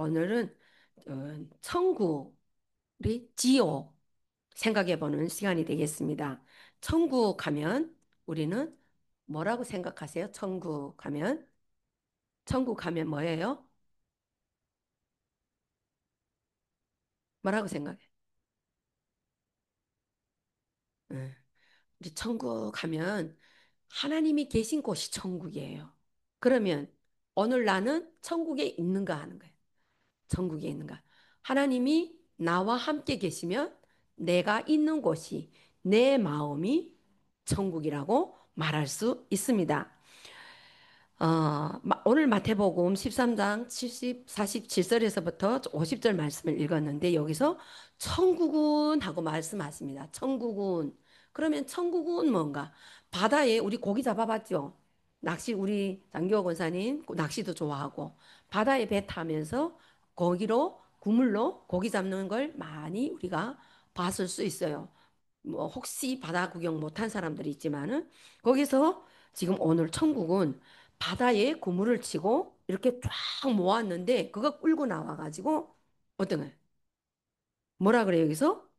오늘은 천국, 우리 지옥 생각해보는 시간이 되겠습니다. 천국 가면 우리는 뭐라고 생각하세요? 천국 가면? 천국 가면 뭐예요? 뭐라고 생각해? 응. 우리 천국 가면 하나님이 계신 곳이 천국이에요. 그러면 오늘 나는 천국에 있는가 하는 거예요. 천국에 있는가. 하나님이 나와 함께 계시면 내가 있는 곳이 내 마음이 천국이라고 말할 수 있습니다. 오늘 마태복음 13장 47절에서부터 50절 말씀을 읽었는데 여기서 천국은 하고 말씀하십니다. 천국은. 그러면 천국은 뭔가? 바다에 우리 고기 잡아봤죠? 낚시 우리 장기호 권사님 낚시도 좋아하고 바다에 배 타면서 거기로 그물로 고기 잡는 걸 많이 우리가 봤을 수 있어요. 뭐 혹시 바다 구경 못한 사람들이 있지만은 거기서 지금 오늘 천국은 바다에 그물을 치고 이렇게 쫙 모았는데 그거 끌고 나와가지고 어떤 거예요? 뭐라 그래요 여기서?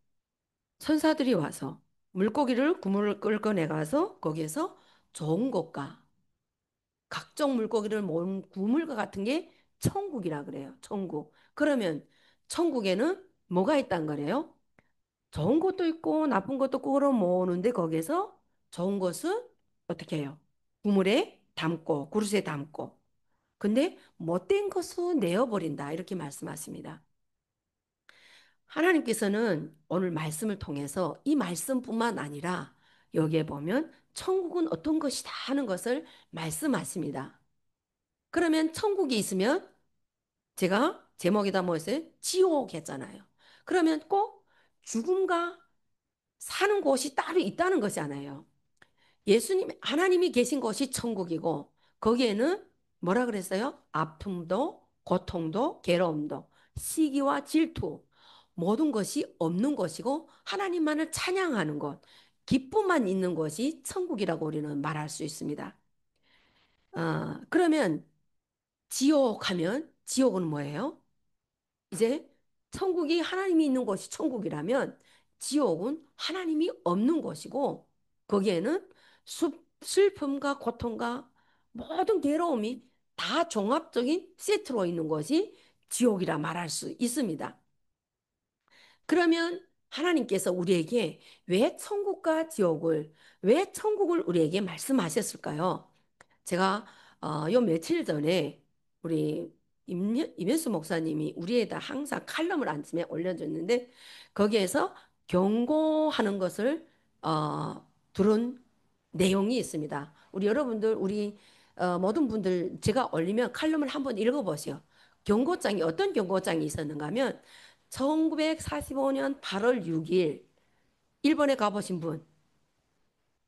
천사들이 와서 물고기를 그물을 끌고 내가서 거기에서 좋은 것과 각종 물고기를 모은 그물과 같은 게 천국이라 그래요. 천국. 그러면 천국에는 뭐가 있단 거래요? 좋은 것도 있고 나쁜 것도 끌어 모으는데 거기에서 좋은 것은 어떻게 해요? 그물에 담고 그릇에 담고 근데 못된 것은 내어버린다 이렇게 말씀하십니다. 하나님께서는 오늘 말씀을 통해서 이 말씀뿐만 아니라 여기에 보면 천국은 어떤 것이다 하는 것을 말씀하십니다. 그러면 천국이 있으면 제가 제목에다 뭐 했어요? 지옥 했잖아요. 그러면 꼭 죽음과 사는 곳이 따로 있다는 것이잖아요. 예수님, 하나님이 계신 곳이 천국이고, 거기에는 뭐라 그랬어요? 아픔도, 고통도, 괴로움도, 시기와 질투, 모든 것이 없는 것이고, 하나님만을 찬양하는 곳, 기쁨만 있는 것이 천국이라고 우리는 말할 수 있습니다. 그러면 지옥 하면, 지옥은 뭐예요? 이제 천국이 하나님이 있는 곳이 천국이라면 지옥은 하나님이 없는 곳이고 거기에는 슬픔과 고통과 모든 괴로움이 다 종합적인 세트로 있는 것이 지옥이라 말할 수 있습니다. 그러면 하나님께서 우리에게 왜 천국과 지옥을, 왜 천국을 우리에게 말씀하셨을까요? 제가 요 며칠 전에 우리 임현수 목사님이 우리에다 항상 칼럼을 아침에 올려줬는데 거기에서 경고하는 것을 들은 내용이 있습니다. 우리 여러분들 우리 모든 분들 제가 올리면 칼럼을 한번 읽어보세요. 경고장이 어떤 경고장이 있었는가 하면 1945년 8월 6일 일본에 가보신 분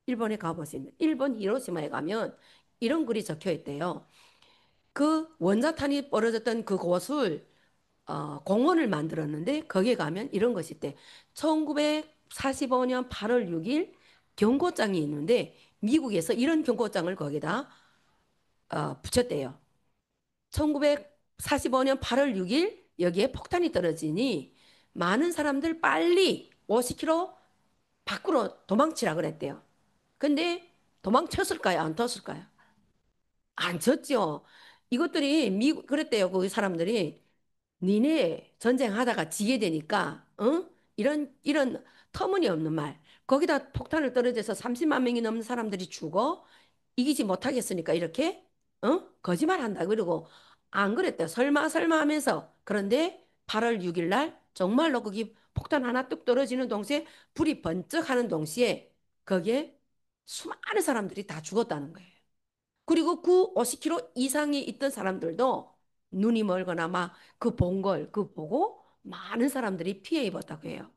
일본에 가보신 일본 히로시마에 가면 이런 글이 적혀 있대요. 그 원자탄이 벌어졌던 그 곳을 공원을 만들었는데 거기에 가면 이런 것이 있대. 1945년 8월 6일 경고장이 있는데 미국에서 이런 경고장을 거기다 붙였대요. 1945년 8월 6일 여기에 폭탄이 떨어지니 많은 사람들 빨리 50km 밖으로 도망치라 그랬대요. 근데 도망쳤을까요? 안 쳤을까요? 안 쳤죠. 이것들이 미국 그랬대요. 그 사람들이 니네 전쟁하다가 지게 되니까 이런 터무니없는 말. 거기다 폭탄을 떨어져서 30만 명이 넘는 사람들이 죽어 이기지 못하겠으니까 이렇게 거짓말 한다 그러고 안 그랬대요. 설마 설마 하면서 그런데 8월 6일 날 정말로 거기 폭탄 하나 뚝 떨어지는 동시에 불이 번쩍하는 동시에 거기에 수많은 사람들이 다 죽었다는 거예요. 그리고 그 50km 이상에 있던 사람들도 눈이 멀거나 막 그 본 걸, 그 보고 많은 사람들이 피해 입었다고 해요.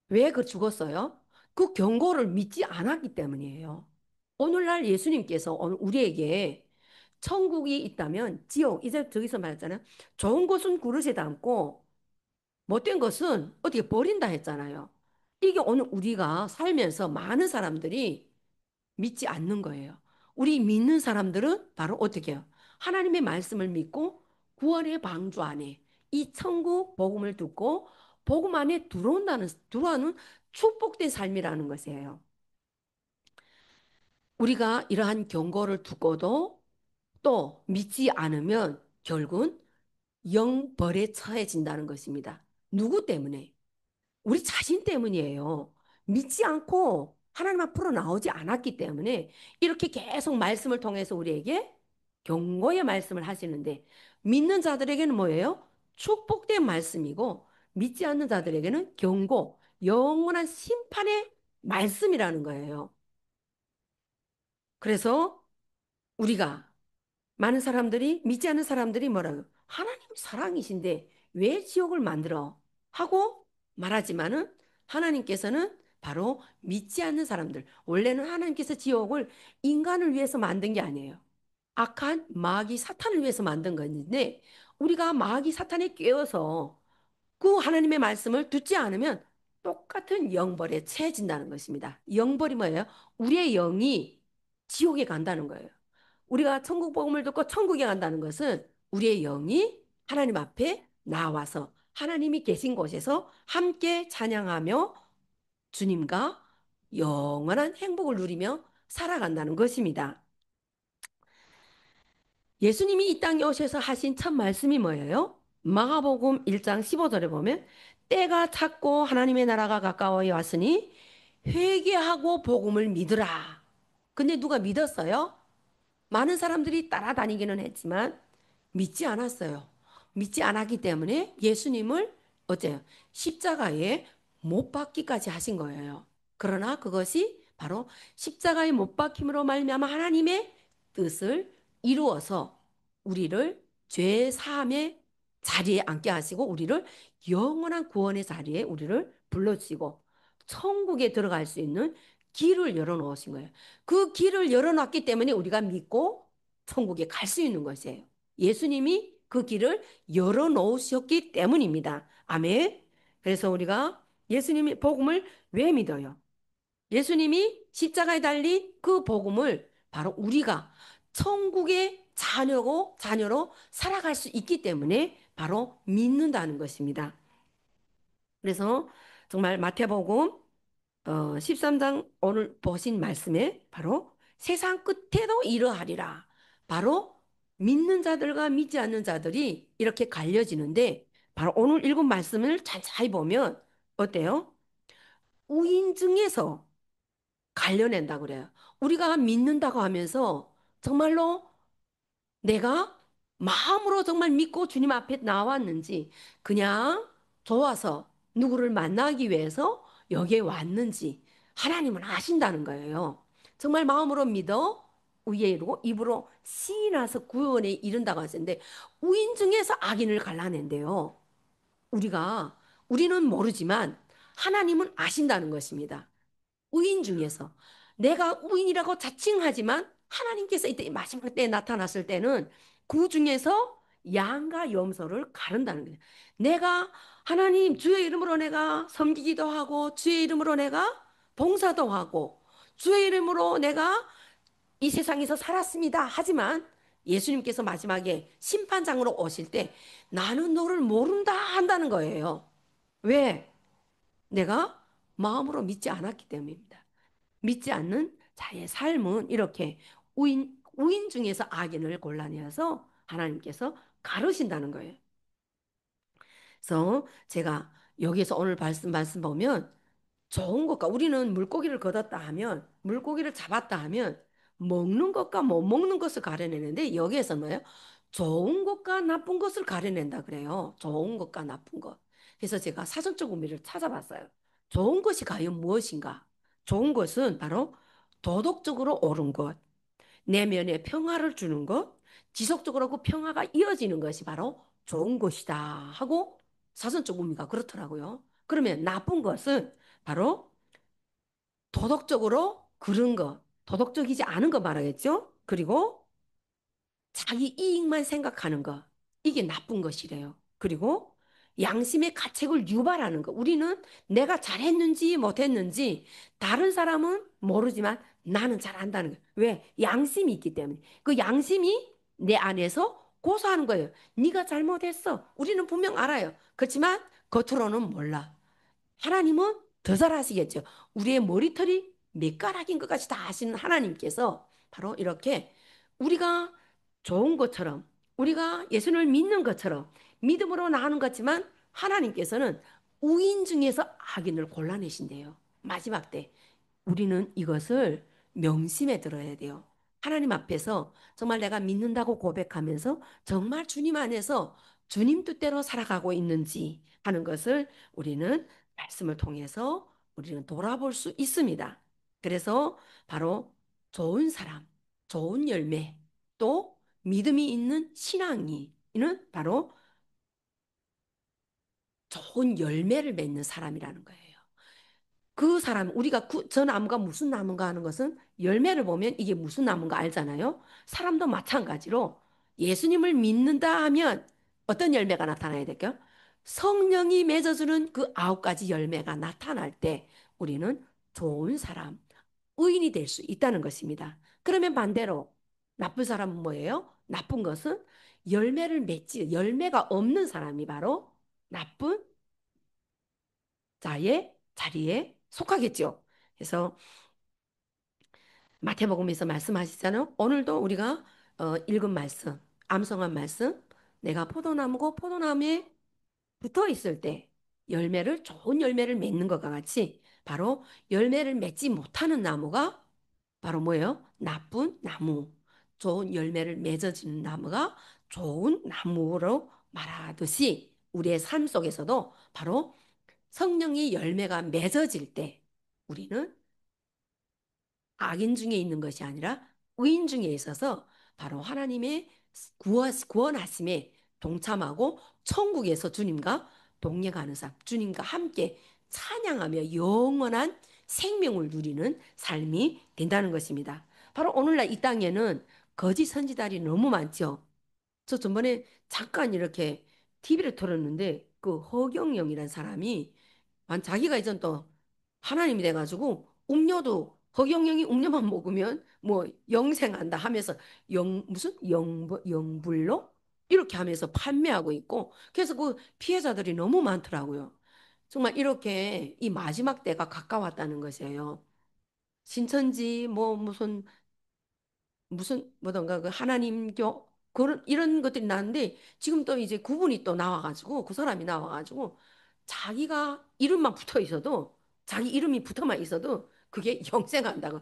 왜 그 죽었어요? 그 경고를 믿지 않았기 때문이에요. 오늘날 예수님께서 오늘 우리에게 천국이 있다면 지옥, 이제 저기서 말했잖아요. 좋은 것은 그릇에 담고 못된 것은 어떻게 버린다 했잖아요. 이게 오늘 우리가 살면서 많은 사람들이 믿지 않는 거예요. 우리 믿는 사람들은 바로 어떻게 해요? 하나님의 말씀을 믿고 구원의 방주 안에 이 천국 복음을 듣고 복음 안에 들어오는 축복된 삶이라는 것이에요. 우리가 이러한 경고를 듣고도 또 믿지 않으면 결국은 영벌에 처해진다는 것입니다. 누구 때문에? 우리 자신 때문이에요. 믿지 않고 하나님 앞으로 나오지 않았기 때문에 이렇게 계속 말씀을 통해서 우리에게 경고의 말씀을 하시는데 믿는 자들에게는 뭐예요? 축복된 말씀이고 믿지 않는 자들에게는 경고, 영원한 심판의 말씀이라는 거예요. 그래서 우리가 많은 사람들이 믿지 않는 사람들이 뭐라고 하나님 사랑이신데 왜 지옥을 만들어? 하고 말하지만은 하나님께서는 바로 믿지 않는 사람들 원래는 하나님께서 지옥을 인간을 위해서 만든 게 아니에요. 악한 마귀 사탄을 위해서 만든 건데 우리가 마귀 사탄에 깨어서 그 하나님의 말씀을 듣지 않으면 똑같은 영벌에 처해진다는 것입니다. 영벌이 뭐예요? 우리의 영이 지옥에 간다는 거예요. 우리가 천국 복음을 듣고 천국에 간다는 것은 우리의 영이 하나님 앞에 나와서 하나님이 계신 곳에서 함께 찬양하며 주님과 영원한 행복을 누리며 살아간다는 것입니다. 예수님이 이 땅에 오셔서 하신 첫 말씀이 뭐예요? 마가복음 1장 15절에 보면 때가 찼고 하나님의 나라가 가까워 왔으니 회개하고 복음을 믿으라. 근데 누가 믿었어요? 많은 사람들이 따라다니기는 했지만 믿지 않았어요. 믿지 않았기 때문에 예수님을 어째요? 십자가에 못 박기까지 하신 거예요. 그러나 그것이 바로 십자가에 못 박힘으로 말미암아 하나님의 뜻을 이루어서 우리를 죄 사함의 자리에 앉게 하시고 우리를 영원한 구원의 자리에 우리를 불러주시고 천국에 들어갈 수 있는 길을 열어놓으신 거예요. 그 길을 열어놨기 때문에 우리가 믿고 천국에 갈 수 있는 것이에요. 예수님이 그 길을 열어놓으셨기 때문입니다. 아멘. 그래서 우리가 예수님의 복음을 왜 믿어요? 예수님이 십자가에 달린 그 복음을 바로 우리가 천국의 자녀로 살아갈 수 있기 때문에 바로 믿는다는 것입니다. 그래서 정말 마태복음 13장 오늘 보신 말씀에 바로 세상 끝에도 이러하리라. 바로 믿는 자들과 믿지 않는 자들이 이렇게 갈려지는데 바로 오늘 읽은 말씀을 자세히 보면 어때요? 우인중에서 갈려낸다 그래요. 우리가 믿는다고 하면서 정말로 내가 마음으로 정말 믿고 주님 앞에 나왔는지 그냥 좋아서 누구를 만나기 위해서 여기에 왔는지 하나님은 아신다는 거예요. 정말 마음으로 믿어 의에 이르고 입으로 시인해서 구원에 이른다고 하셨는데 우인 중에서 악인을 갈라낸대요. 우리는 모르지만 하나님은 아신다는 것입니다. 의인 중에서 내가 의인이라고 자칭하지만 하나님께서 이때 마지막 때에 나타났을 때는 그 중에서 양과 염소를 가른다는 거예요. 내가 하나님 주의 이름으로 내가 섬기기도 하고 주의 이름으로 내가 봉사도 하고 주의 이름으로 내가 이 세상에서 살았습니다. 하지만 예수님께서 마지막에 심판장으로 오실 때 나는 너를 모른다 한다는 거예요. 왜? 내가 마음으로 믿지 않았기 때문입니다. 믿지 않는 자의 삶은 이렇게 우인 중에서 악인을 골라내어서 하나님께서 가르신다는 거예요. 그래서 제가 여기서 오늘 말씀 보면 좋은 것과 우리는 물고기를 거뒀다 하면 물고기를 잡았다 하면 먹는 것과 못 먹는 것을 가려내는데 여기에서 뭐예요? 좋은 것과 나쁜 것을 가려낸다 그래요. 좋은 것과 나쁜 것. 그래서 제가 사전적 의미를 찾아봤어요. 좋은 것이 과연 무엇인가? 좋은 것은 바로 도덕적으로 옳은 것, 내면에 평화를 주는 것, 지속적으로 그 평화가 이어지는 것이 바로 좋은 것이다 하고 사전적 의미가 그렇더라고요. 그러면 나쁜 것은 바로 도덕적으로 그른 것, 도덕적이지 않은 거 말하겠죠? 그리고 자기 이익만 생각하는 것, 이게 나쁜 것이래요. 그리고 양심의 가책을 유발하는 것. 우리는 내가 잘했는지 못했는지 다른 사람은 모르지만 나는 잘한다는 거예요. 왜? 양심이 있기 때문에. 그 양심이 내 안에서 고소하는 거예요. 네가 잘못했어. 우리는 분명 알아요. 그렇지만 겉으로는 몰라. 하나님은 더 잘 아시겠죠. 우리의 머리털이 몇 가락인 것 같이 다 아시는 하나님께서 바로 이렇게 우리가 좋은 것처럼 우리가 예수를 믿는 것처럼 믿음으로 나가는 것 같지만 하나님께서는 우인 중에서 악인을 골라내신대요. 마지막 때. 우리는 이것을 명심해 들어야 돼요. 하나님 앞에서 정말 내가 믿는다고 고백하면서 정말 주님 안에서 주님 뜻대로 살아가고 있는지 하는 것을 우리는 말씀을 통해서 우리는 돌아볼 수 있습니다. 그래서 바로 좋은 사람, 좋은 열매, 또 믿음이 있는 신앙이는 바로 좋은 열매를 맺는 사람이라는 거예요. 그 사람 우리가 저 나무가 무슨 나무인가 하는 것은 열매를 보면 이게 무슨 나무인가 알잖아요. 사람도 마찬가지로 예수님을 믿는다 하면 어떤 열매가 나타나야 될까요? 성령이 맺어주는 그 9가지 열매가 나타날 때 우리는 좋은 사람, 의인이 될 수 있다는 것입니다. 그러면 반대로 나쁜 사람은 뭐예요? 나쁜 것은 열매를 맺지 열매가 없는 사람이 바로 나쁜 자의 자리에 속하겠죠. 그래서 마태복음에서 말씀하시잖아요. 오늘도 우리가 읽은 말씀, 암송한 말씀, 내가 포도나무고 포도나무에 붙어 있을 때 열매를 좋은 열매를 맺는 것과 같이 바로 열매를 맺지 못하는 나무가 바로 뭐예요? 나쁜 나무. 좋은 열매를 맺어지는 나무가 좋은 나무로 말하듯이 우리의 삶 속에서도 바로 성령의 열매가 맺어질 때 우리는 악인 중에 있는 것이 아니라 의인 중에 있어서 바로 하나님의 구원하심에 동참하고 천국에서 주님과 동행하는 삶, 주님과 함께 찬양하며 영원한 생명을 누리는 삶이 된다는 것입니다. 바로 오늘날 이 땅에는 거짓 선지자들이 너무 많죠. 저 전번에 잠깐 이렇게 TV를 틀었는데 그 허경영이라는 사람이 자기가 이전 또 하나님이 돼가지고 음료도 허경영이 음료만 먹으면 뭐 영생한다 하면서 무슨 영불로 이렇게 하면서 판매하고 있고 그래서 그 피해자들이 너무 많더라고요. 정말 이렇게 이 마지막 때가 가까웠다는 것이에요. 신천지 뭐 무슨 뭐던가 그 하나님교 그런 이런 것들이 나는데 지금 또 이제 그분이 또 나와가지고 그 사람이 나와가지고 자기가 이름만 붙어 있어도 자기 이름이 붙어만 있어도 그게 영생한다고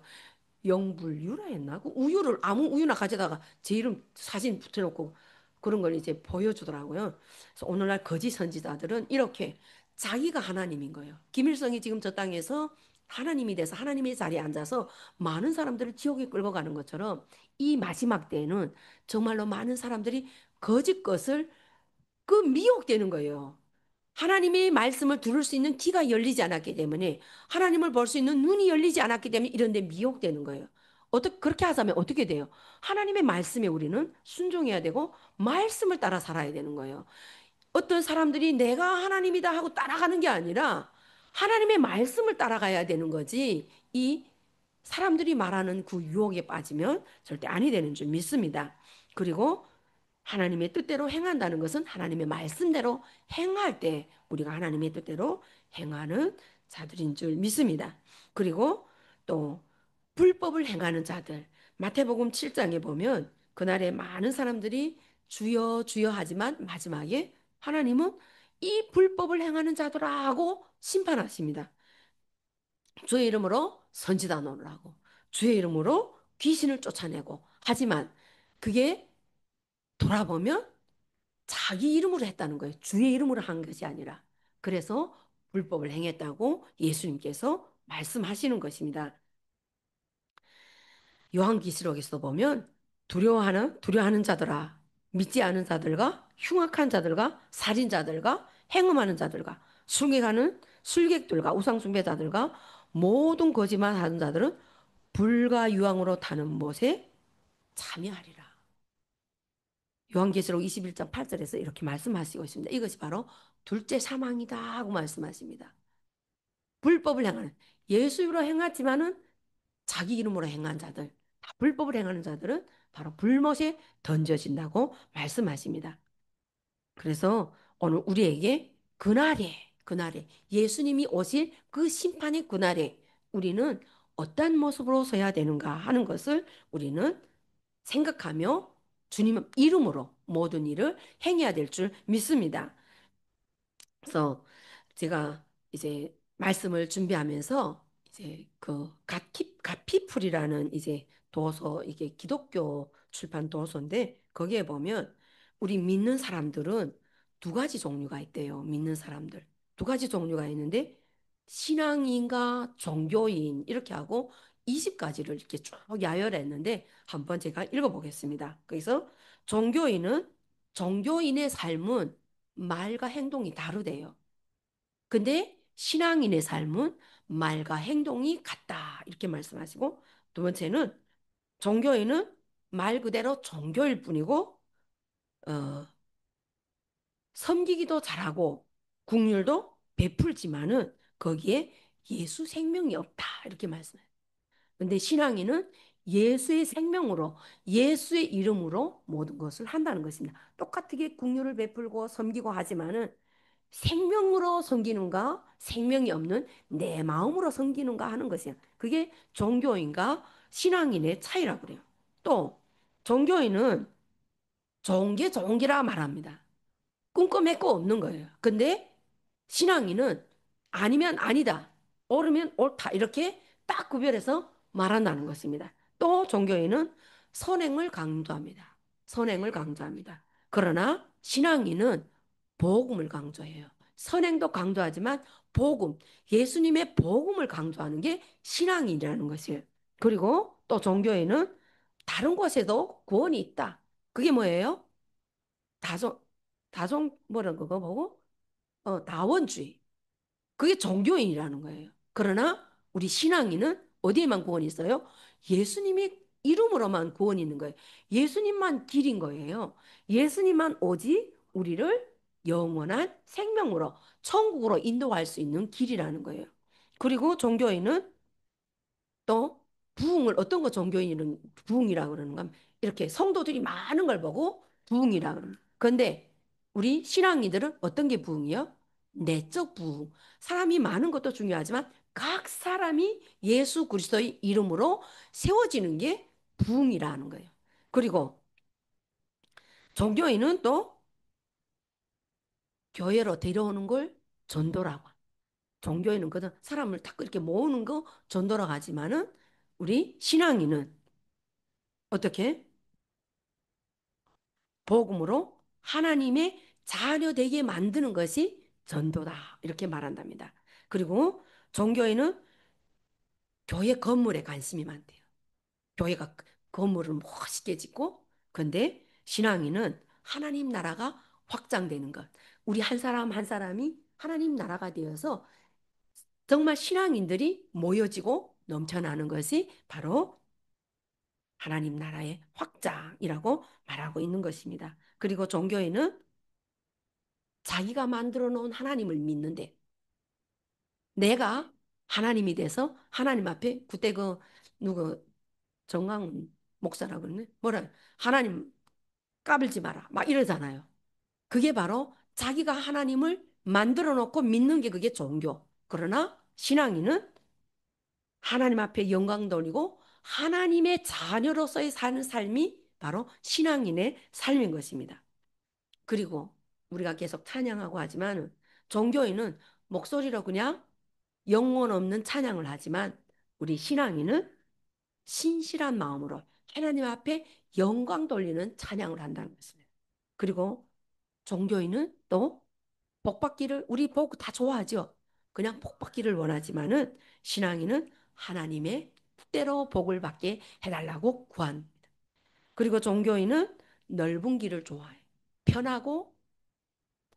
영불유라 했나? 그 우유를 아무 우유나 가져다가 제 이름 사진 붙여놓고 그런 걸 이제 보여주더라고요. 그래서 오늘날 거짓 선지자들은 이렇게 자기가 하나님인 거예요. 김일성이 지금 저 땅에서 하나님이 돼서 하나님의 자리에 앉아서 많은 사람들을 지옥에 끌고 가는 것처럼 이 마지막 때에는 정말로 많은 사람들이 거짓 것을 그 미혹되는 거예요. 하나님의 말씀을 들을 수 있는 귀가 열리지 않았기 때문에 하나님을 볼 수 있는 눈이 열리지 않았기 때문에 이런 데 미혹되는 거예요. 어떻게 그렇게 하자면 어떻게 돼요? 하나님의 말씀에 우리는 순종해야 되고 말씀을 따라 살아야 되는 거예요. 어떤 사람들이 내가 하나님이다 하고 따라가는 게 아니라 하나님의 말씀을 따라가야 되는 거지. 이 사람들이 말하는 그 유혹에 빠지면 절대 아니 되는 줄 믿습니다. 그리고 하나님의 뜻대로 행한다는 것은 하나님의 말씀대로 행할 때 우리가 하나님의 뜻대로 행하는 자들인 줄 믿습니다. 그리고 또 불법을 행하는 자들 마태복음 7장에 보면 그날에 많은 사람들이 주여 주여 하지만 마지막에 하나님은 이 불법을 행하는 자들하고 심판하십니다. 주의 이름으로 선지자 노릇하고 주의 이름으로 귀신을 쫓아내고 하지만 그게 돌아보면 자기 이름으로 했다는 거예요. 주의 이름으로 한 것이 아니라. 그래서 불법을 행했다고 예수님께서 말씀하시는 것입니다. 요한계시록에서 보면 두려워하는 자들아 믿지 않은 자들과 흉악한 자들과 살인자들과 행음하는 자들과 술객하는 술객들과 우상숭배자들과 모든 거짓말하는 자들은 불과 유황으로 타는 못에 참여하리라. 요한계시록 21장 8절에서 이렇게 말씀하시고 있습니다. 이것이 바로 둘째 사망이다 하고 말씀하십니다. 불법을 행하는 예수 이름으로 행하지만은 자기 이름으로 행한 자들, 다 불법을 행하는 자들은 바로 불못에 던져진다고 말씀하십니다. 그래서 오늘 우리에게 그날에 예수님이 오실 그 심판의 그날에 우리는 어떤 모습으로 서야 되는가 하는 것을 우리는 생각하며 주님 이름으로 모든 일을 행해야 될 줄 믿습니다. 그래서 제가 이제 말씀을 준비하면서 이제 그 가피풀이라는 이제 도서, 이게 기독교 출판 도서인데 거기에 보면 우리 믿는 사람들은 두 가지 종류가 있대요. 믿는 사람들 두 가지 종류가 있는데 신앙인과 종교인 이렇게 하고 20가지를 이렇게 쭉 야열했는데 한번 제가 읽어보겠습니다. 그래서 종교인은 종교인의 삶은 말과 행동이 다르대요. 근데 신앙인의 삶은 말과 행동이 같다. 이렇게 말씀하시고, 두 번째는 종교인은 말 그대로 종교일 뿐이고, 어, 섬기기도 잘하고, 국률도 베풀지만은 거기에 예수 생명이 없다. 이렇게 말씀해요. 근데 신앙인은 예수의 생명으로, 예수의 이름으로 모든 것을 한다는 것입니다. 똑같게 국률을 베풀고 섬기고 하지만은 생명으로 섬기는가, 생명이 없는 내 마음으로 섬기는가 하는 것이야. 그게 종교인과 신앙인의 차이라고 그래요. 또 종교인은 좋은 게 좋은 기라 말합니다. 꿈꿔맺고 없는 거예요. 근데 신앙인은 아니면 아니다, 옳으면 옳다 이렇게 딱 구별해서 말한다는 것입니다. 또 종교인은 선행을 강조합니다. 선행을 강조합니다. 그러나 신앙인은 복음을 강조해요. 선행도 강조하지만 복음, 예수님의 복음을 강조하는 게 신앙이라는 것이에요. 그리고 또 종교인은 다른 곳에도 구원이 있다. 그게 뭐예요? 다종 뭐라 그거 보고 다원주의. 그게 종교인이라는 거예요. 그러나 우리 신앙인은 어디에만 구원이 있어요? 예수님의 이름으로만 구원이 있는 거예요. 예수님만 길인 거예요. 예수님만 오직 우리를 영원한 생명으로 천국으로 인도할 수 있는 길이라는 거예요. 그리고 종교인은 또 부흥을 어떤 거 종교인은 부흥이라고 그러는 건 이렇게 성도들이 많은 걸 보고 부흥이라고 그러는. 그런데 우리 신앙인들은 어떤 게 부흥이요? 내적 부흥. 사람이 많은 것도 중요하지만 각 사람이 예수 그리스도의 이름으로 세워지는 게 부흥이라는 거예요. 그리고 종교인은 또 교회로 데려오는 걸 전도라고. 종교인은 그저 사람을 딱 이렇게 모으는 거 전도라고 하지만은 우리 신앙인은 어떻게? 복음으로 하나님의 자녀 되게 만드는 것이 전도다. 이렇게 말한답니다. 그리고 종교인은 교회 건물에 관심이 많대요. 교회가 건물을 멋있게 짓고, 근데 신앙인은 하나님 나라가 확장되는 것. 우리 한 사람 한 사람이 하나님 나라가 되어서 정말 신앙인들이 모여지고 넘쳐나는 것이 바로 하나님 나라의 확장이라고 말하고 있는 것입니다. 그리고 종교인은 자기가 만들어 놓은 하나님을 믿는데 내가 하나님이 돼서 하나님 앞에 그때 그 누구 정강 목사라고 그러네. 뭐라 하나님 까불지 마라 막 이러잖아요. 그게 바로 자기가 하나님을 만들어 놓고 믿는 게 그게 종교. 그러나 신앙인은 하나님 앞에 영광 돌리고 하나님의 자녀로서의 사는 삶이 바로 신앙인의 삶인 것입니다. 그리고 우리가 계속 찬양하고 하지만 종교인은 목소리로 그냥 영혼 없는 찬양을 하지만 우리 신앙인은 신실한 마음으로 하나님 앞에 영광 돌리는 찬양을 한다는 것입니다. 그리고 종교인은 또 복받기를 우리 복 다 좋아하죠. 그냥 복받기를 원하지만은 신앙인은 하나님의 뜻대로 복을 받게 해달라고 구합니다. 그리고 종교인은 넓은 길을 좋아해요. 편하고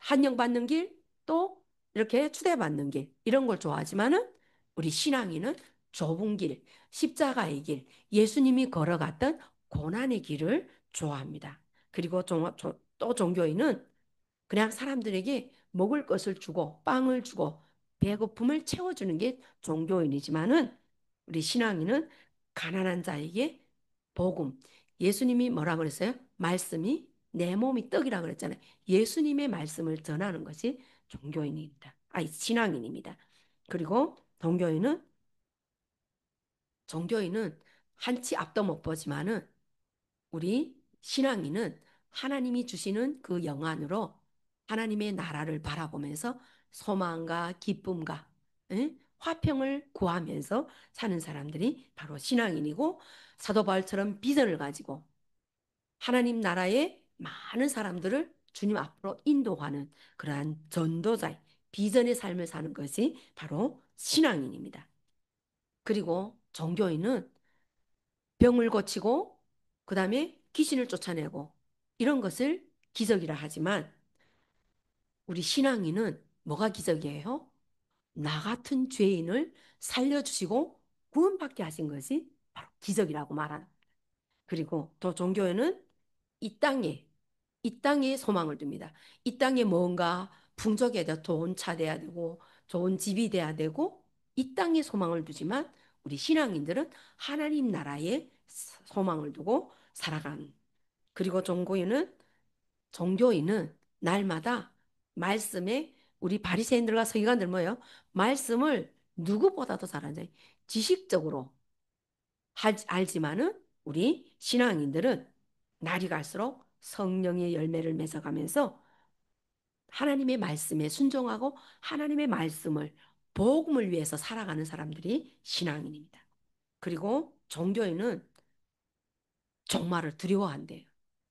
환영받는 길, 또 이렇게 추대받는 길, 이런 걸 좋아하지만은 우리 신앙인은 좁은 길, 십자가의 길, 예수님이 걸어갔던 고난의 길을 좋아합니다. 그리고 또 종교인은 그냥 사람들에게 먹을 것을 주고 빵을 주고 배고픔을 채워주는 게 종교인이지만은 우리 신앙인은 가난한 자에게 복음, 예수님이 뭐라 그랬어요? 말씀이 내 몸이 떡이라 그랬잖아요. 예수님의 말씀을 전하는 것이 종교인입니다. 아니, 신앙인입니다. 그리고 종교인은 한치 앞도 못 보지만은 우리 신앙인은 하나님이 주시는 그 영안으로 하나님의 나라를 바라보면서 소망과 기쁨과 화평을 구하면서 사는 사람들이 바로 신앙인이고 사도 바울처럼 비전을 가지고 하나님 나라의 많은 사람들을 주님 앞으로 인도하는 그러한 전도자의 비전의 삶을 사는 것이 바로 신앙인입니다. 그리고 종교인은 병을 고치고 그다음에 귀신을 쫓아내고 이런 것을 기적이라 하지만 우리 신앙인은 뭐가 기적이에요? 나 같은 죄인을 살려주시고 구원받게 하신 것이 바로 기적이라고 말하는. 그리고 또 종교에는 이 땅에 이 땅에 소망을 둡니다. 이 땅에 뭔가 풍족해야 돼. 돈 차 돼야 되고 좋은 집이 돼야 되고 이 땅에 소망을 두지만 우리 신앙인들은 하나님 나라에 소망을 두고 살아가는. 그리고 종교인은 날마다 말씀에 우리 바리새인들과 서기관들 뭐예요? 말씀을 누구보다도 잘하죠. 지식적으로 알지만은 우리 신앙인들은 날이 갈수록 성령의 열매를 맺어가면서 하나님의 말씀에 순종하고 하나님의 말씀을 복음을 위해서 살아가는 사람들이 신앙인입니다. 그리고 종교인은 종말을 두려워한대요.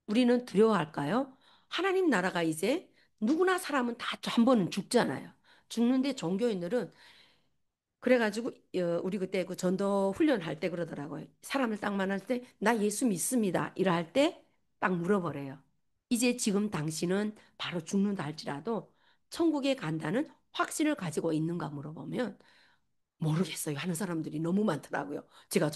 우리는 두려워할까요? 하나님 나라가 이제 누구나 사람은 다 한 번은 죽잖아요. 죽는데 종교인들은 그래가지고 우리 그때 그 전도 훈련할 때 그러더라고요. 사람을 딱 만날 때 나 예수 믿습니다. 이라 할 때 딱 물어보래요. 이제 지금 당신은 바로 죽는다 할지라도 천국에 간다는 확신을 가지고 있는가 물어보면 모르겠어요 하는 사람들이 너무 많더라고요. 제가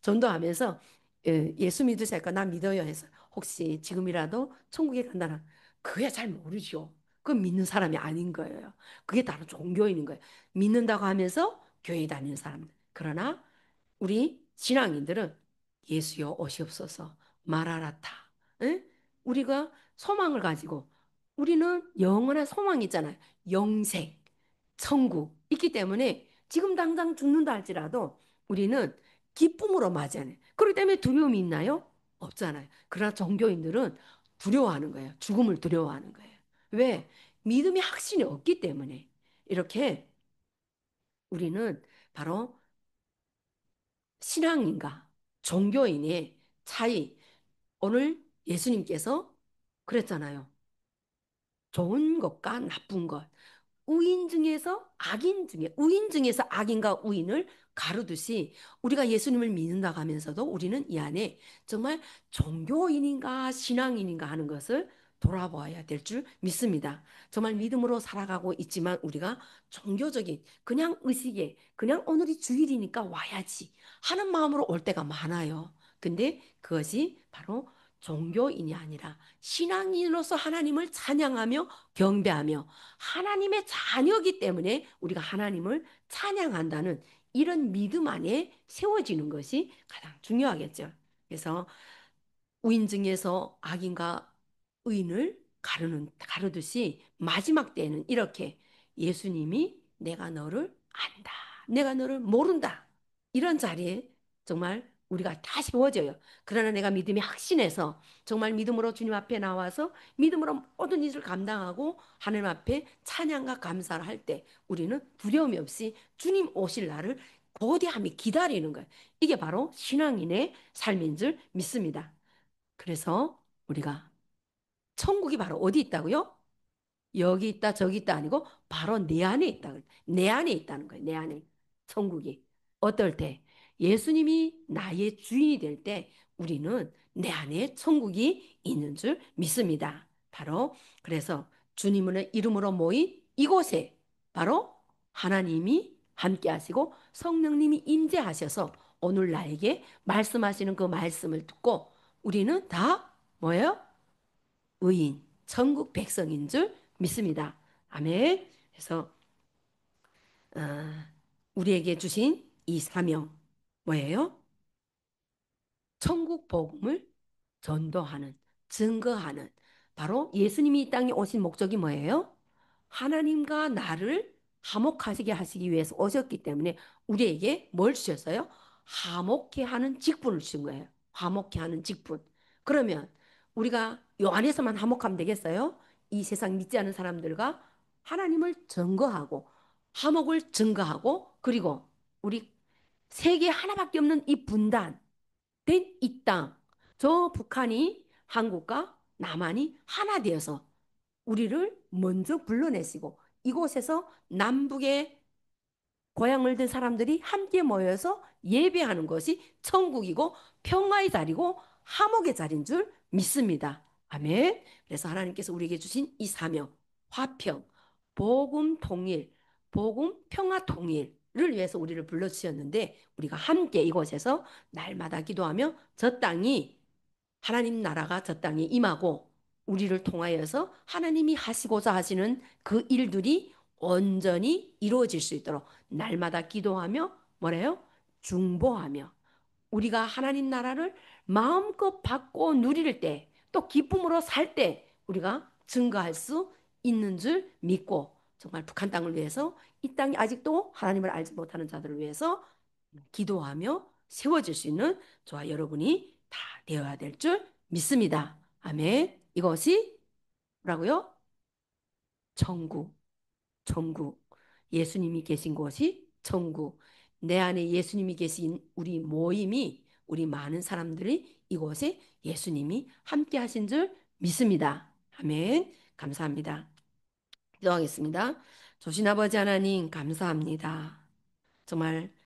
전도하면서 예수 믿으실까? 나 믿어요 해서 혹시 지금이라도 천국에 간다나 그게 잘 모르죠. 그 믿는 사람이 아닌 거예요. 그게 다른 종교인인 거예요. 믿는다고 하면서 교회 다니는 사람들. 그러나 우리 신앙인들은 예수여 오시옵소서 마라나타. 응? 우리가 소망을 가지고 우리는 영원한 소망이 있잖아요. 영생, 천국 있기 때문에 지금 당장 죽는다 할지라도 우리는 기쁨으로 맞이하는. 그렇기 때문에 두려움이 있나요? 없잖아요. 그러나 종교인들은 두려워하는 거예요. 죽음을 두려워하는 거예요. 왜? 믿음이 확신이 없기 때문에 이렇게 우리는 바로 신앙인과 종교인의 차이. 오늘 예수님께서 그랬잖아요. 좋은 것과 나쁜 것. 우인 중에서 악인과 우인을 가르듯이 우리가 예수님을 믿는다고 하면서도 우리는 이 안에 정말 종교인인가 신앙인인가 하는 것을 돌아보아야 될 줄 믿습니다. 정말 믿음으로 살아가고 있지만 우리가 종교적인 그냥 의식에 그냥 오늘이 주일이니까 와야지 하는 마음으로 올 때가 많아요. 근데 그것이 바로 종교인이 아니라 신앙인으로서 하나님을 찬양하며 경배하며 하나님의 자녀이기 때문에 우리가 하나님을 찬양한다는 이런 믿음 안에 세워지는 것이 가장 중요하겠죠. 그래서 우인 중에서 악인과 의인을 가르듯이 마지막 때에는 이렇게 예수님이 내가 너를 안다. 내가 너를 모른다. 이런 자리에 정말 우리가 다 세워져요. 그러나 내가 믿음이 확신해서 정말 믿음으로 주님 앞에 나와서 믿음으로 모든 일을 감당하고 하나님 앞에 찬양과 감사를 할 때 우리는 두려움이 없이 주님 오실 날을 거대함이 기다리는 거예요. 이게 바로 신앙인의 삶인 줄 믿습니다. 그래서 우리가 천국이 바로 어디 있다고요? 여기 있다 저기 있다 아니고 바로 내 안에 있다. 내 안에 있다는 거예요. 내 안에 천국이. 어떨 때? 예수님이 나의 주인이 될 때 우리는 내 안에 천국이 있는 줄 믿습니다. 바로 그래서 주님의 이름으로 모인 이곳에 바로 하나님이 함께 하시고 성령님이 임재하셔서 오늘 나에게 말씀하시는 그 말씀을 듣고 우리는 다 뭐예요? 의인, 천국 백성인 줄 믿습니다. 아멘. 그래서 어, 우리에게 주신 이 사명 뭐예요? 천국 복음을 전도하는, 증거하는, 바로 예수님이 이 땅에 오신 목적이 뭐예요? 하나님과 나를 화목하시게 하시기 위해서 오셨기 때문에 우리에게 뭘 주셨어요? 화목케 하는 직분을 주신 거예요. 화목케 하는 직분. 그러면 우리가 요 안에서만 화목하면 되겠어요? 이 세상 믿지 않는 사람들과 하나님을 증거하고 화목을 증거하고 그리고 우리 세계 하나밖에 없는 이 분단 된 이 땅, 저 북한이 한국과 남한이 하나 되어서 우리를 먼저 불러내시고 이곳에서 남북의 고향을 든 사람들이 함께 모여서 예배하는 것이 천국이고 평화의 자리고 화목의 자리인 줄 믿습니다. 아멘. 그래서 하나님께서 우리에게 주신 이 사명, 화평, 복음 통일, 복음 평화 통일을 위해서 우리를 불러주셨는데 우리가 함께 이곳에서 날마다 기도하며 저 땅이 하나님 나라가 저 땅에 임하고 우리를 통하여서 하나님이 하시고자 하시는 그 일들이 온전히 이루어질 수 있도록 날마다 기도하며 뭐래요? 중보하며 우리가 하나님 나라를 마음껏 받고 누릴 때 또 기쁨으로 살 때 우리가 증거할 수 있는 줄 믿고 정말 북한 땅을 위해서 이 땅이 아직도 하나님을 알지 못하는 자들을 위해서 기도하며 세워질 수 있는 저와 여러분이 다 되어야 될 줄 믿습니다. 아멘. 이것이 뭐라고요? 천국, 천국. 예수님이 계신 곳이 천국. 내 안에 예수님이 계신 우리 모임이 우리 많은 사람들이 이곳에 예수님이 함께 하신 줄 믿습니다. 아멘. 감사합니다. 기도하겠습니다. 조신 아버지 하나님 감사합니다. 정말